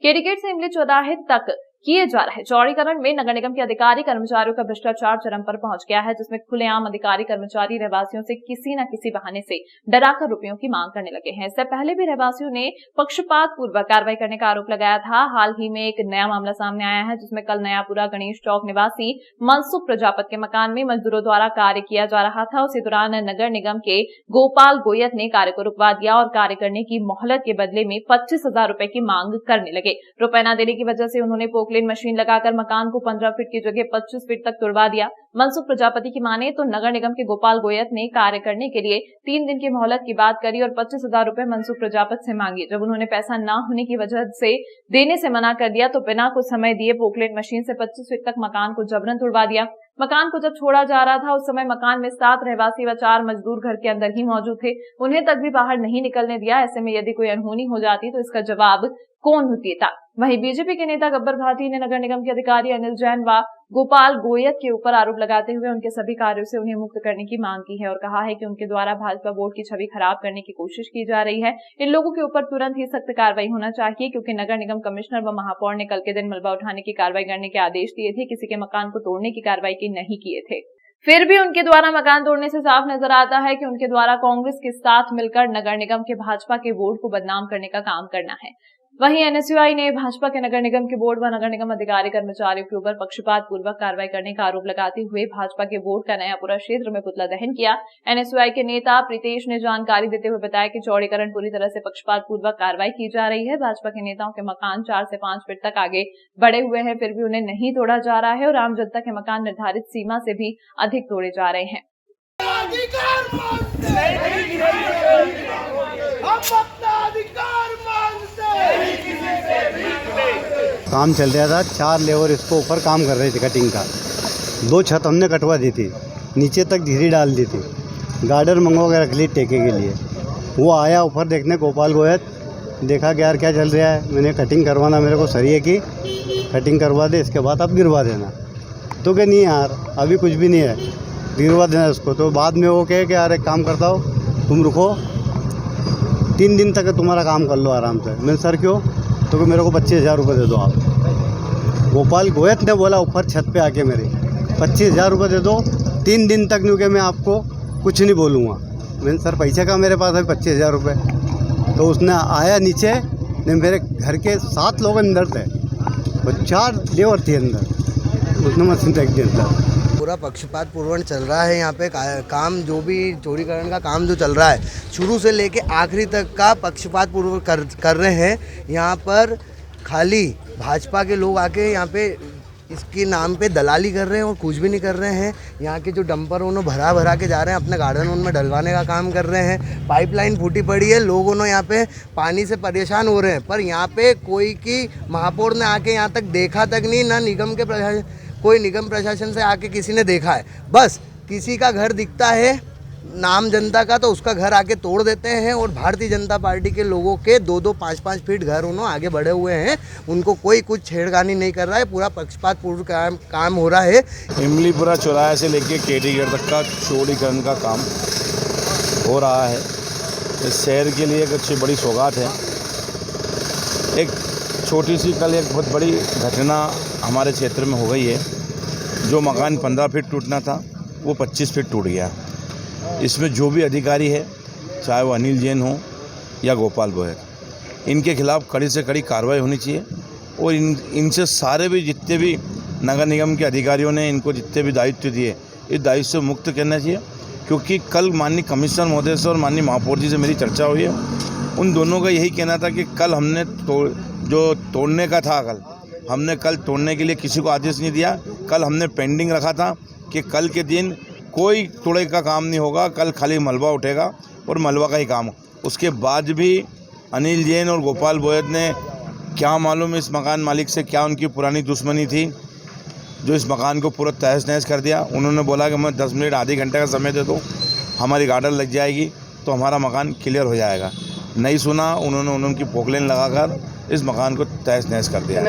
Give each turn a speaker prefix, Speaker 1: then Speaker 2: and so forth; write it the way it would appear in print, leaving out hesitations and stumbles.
Speaker 1: केडीगेट से इमली चौराहे तक किए जा रहे चौड़ीकरण में नगर निगम के अधिकारी कर्मचारियों का भ्रष्टाचार चरम पर पहुंच गया है, जिसमें खुलेआम अधिकारी कर्मचारी रहवासियों से किसी न किसी बहाने से डराकर रुपयों की मांग करने लगे हैं। इससे पहले भी रहवासियों ने पक्षपात पूर्वक कार्रवाई करने का आरोप लगाया था। हाल ही में एक नया मामला सामने आया है, जिसमें कल नयापुरा गणेश चौक निवासी मनसुख प्रजापत के मकान में मजदूरों द्वारा कार्य किया जा रहा था। उसी दौरान नगर निगम के गोपाल गोयत ने कार्य को रुकवा दिया और कार्य करने की मोहलत के बदले में 25,000 रुपए की मांग करने लगे। रुपए न देने की वजह से उन्होंने पोकलेन मशीन लगाकर मकान को 15 फीट की जगह 25 फीट तक तुड़वा दिया। मनसुख प्रजापति की माने तो नगर निगम के गोपाल गोयत ने कार्य करने के लिए 3 दिन की मोहलत की बात करी और 25,000 रुपए मनसुख प्रजापति से मांगी। जब उन्होंने पैसा न होने की वजह से देने से मना कर दिया तो बिना कुछ समय दिए पोकलेन मशीन से 25 फीट तक मकान को जबरन तुड़वा दिया। मकान को जब छोड़ा जा रहा था उस समय मकान में 7 रहवासी व 4 मजदूर घर के अंदर ही मौजूद थे। उन्हें तक भी बाहर नहीं निकलने दिया। ऐसे में यदि कोई अनहोनी हो जाती तो इसका जवाब कौन देता। वहीं बीजेपी के नेता गब्बर भाटी ने नगर निगम के अधिकारी अनिल जैन व गोपाल गोयत के ऊपर आरोप लगाते हुए उनके सभी कार्यों से उन्हें मुक्त करने की मांग की है और कहा है कि उनके द्वारा भाजपा बोर्ड की छवि खराब करने की कोशिश की जा रही है। इन लोगों के ऊपर तुरंत ही सख्त कार्रवाई होना चाहिए, क्योंकि नगर निगम कमिश्नर व महापौर ने कल के दिन मलबा उठाने की कार्रवाई करने के आदेश दिए थे, किसी के मकान को तोड़ने की कार्रवाई की नहीं किए थे। फिर भी उनके द्वारा मकान तोड़ने से साफ नजर आता है कि उनके द्वारा कांग्रेस के साथ मिलकर नगर निगम के भाजपा के बोर्ड को बदनाम करने का काम करना है। वहीं एनएसयूआई ने भाजपा के नगर निगम के बोर्ड व नगर निगम अधिकारी कर्मचारियों के ऊपर पक्षपात पूर्वक कार्रवाई करने का आरोप लगाते हुए भाजपा के बोर्ड का नयापुरा क्षेत्र में पुतला दहन किया। एनएसयूआई के नेता प्रीतेश ने जानकारी देते हुए बताया कि चौड़ीकरण पूरी तरह से पक्षपात पूर्वक कार्रवाई की जा रही है। भाजपा के नेताओं के मकान 4 से 5 फीट तक आगे बढ़े हुए हैं, फिर भी उन्हें नहीं तोड़ा जा रहा है और आम जनता के मकान निर्धारित सीमा से भी अधिक तोड़े जा रहे हैं।
Speaker 2: काम चल रहा था, 4 लेबर इसको ऊपर काम कर रहे थे कटिंग का। 2 छत हमने कटवा दी थी, नीचे तक धीरे डाल दी थी, गार्डर मंगवा के रख ली टेके के लिए। वो आया ऊपर देखने गोपाल गोयत, देखा कि यार क्या चल रहा है। मैंने कटिंग करवाना मेरे को सरिये की कटिंग करवा दे, इसके बाद अब गिरवा देना। तो क्या नहीं यार अभी कुछ भी नहीं है, गिरवा देना उसको। तो बाद में वो कहे कि यार एक काम करता हो, तुम रुको 3 दिन तक तुम्हारा काम कर लो आराम से। मैंने सर क्यों? तो कि मेरे को 25,000 रुपये दे दो आप। गोपाल गोयत ने बोला ऊपर छत पे आके मेरे 25,000 रुपये दे दो, 3 दिन तक नहीं कि मैं आपको कुछ नहीं बोलूँगा। मैंने सर पैसे का मेरे पास है 25,000 रुपये। तो उसने आया नीचे, ने मेरे घर के 7 लोग अंदर थे और 4 लेबर थे अंदर, उसने मशीन फेंक दी अंदर।
Speaker 3: पूरा पक्षपात पूर्वक चल रहा है यहाँ पे काम, जो भी चौड़ीकरण का काम जो चल रहा है शुरू से लेके आखिरी तक का पक्षपात पूर्वक कर रहे हैं। यहाँ पर खाली भाजपा के लोग आके यहाँ पे इसके नाम पे दलाली कर रहे हैं और कुछ भी नहीं कर रहे हैं। यहाँ के जो डंपर उन्होंने भरा के जा रहे हैं, अपने गार्डन उनमें डलवाने का काम कर रहे हैं। पाइपलाइन फूटी पड़ी है, लोग उन्होंने यहाँ पे पानी से परेशान हो रहे हैं, पर यहाँ पे कोई की महापौर ने आके यहाँ तक देखा तक नहीं, ना निगम के प्रशासन, कोई निगम प्रशासन से आके किसी ने देखा है। बस किसी का घर दिखता है नाम जनता का तो उसका घर आके तोड़ देते हैं और भारतीय जनता पार्टी के लोगों के 2-2, 5-5 फीट घर उन्होंने आगे बढ़े हुए हैं, उनको कोई कुछ छेड़खानी नहीं कर रहा है। पूरा पक्षपात पूर्व काम हो रहा है।
Speaker 4: इमलीपुरा चौराहे से लेके केडीगेट तक का चौड़ीकरण का काम हो रहा है। इस शहर के लिए एक अच्छी बड़ी सौगात है। एक छोटी सी कल एक बहुत बड़ी घटना हमारे क्षेत्र में हो गई है। जो मकान 15 फीट टूटना था वो 25 फीट टूट गया। इसमें जो भी अधिकारी है, चाहे वो अनिल जैन हो या गोपाल गोयत, इनके खिलाफ कड़ी से कड़ी कार्रवाई होनी चाहिए और इनसे सारे भी जितने भी नगर निगम के अधिकारियों ने इनको जितने भी दायित्व दिए, इस दायित्व से मुक्त करना चाहिए। क्योंकि कल माननीय कमिश्नर महोदय से और माननीय महापौर जी से मेरी चर्चा हुई है। उन दोनों का यही कहना था कि कल हमने जो तोड़ने का था, हमने कल तोड़ने के लिए किसी को आदेश नहीं दिया। कल हमने पेंडिंग रखा था कि कल के दिन कोई तोड़े का काम नहीं होगा, कल खाली मलबा उठेगा और मलबा का ही काम। उसके बाद भी अनिल जैन और गोपाल गोयत ने क्या मालूम इस मकान मालिक से क्या उनकी पुरानी दुश्मनी थी, जो इस मकान को पूरा तहस नहस कर दिया। उन्होंने बोला कि मैं 10 मिनट आधे घंटे का समय दे दो, हमारी गार्डर लग जाएगी तो हमारा मकान क्लियर हो जाएगा। नहीं सुना, उन्होंने उनकी पोकलेन लगाकर इस मकान को तहस नहस कर दिया।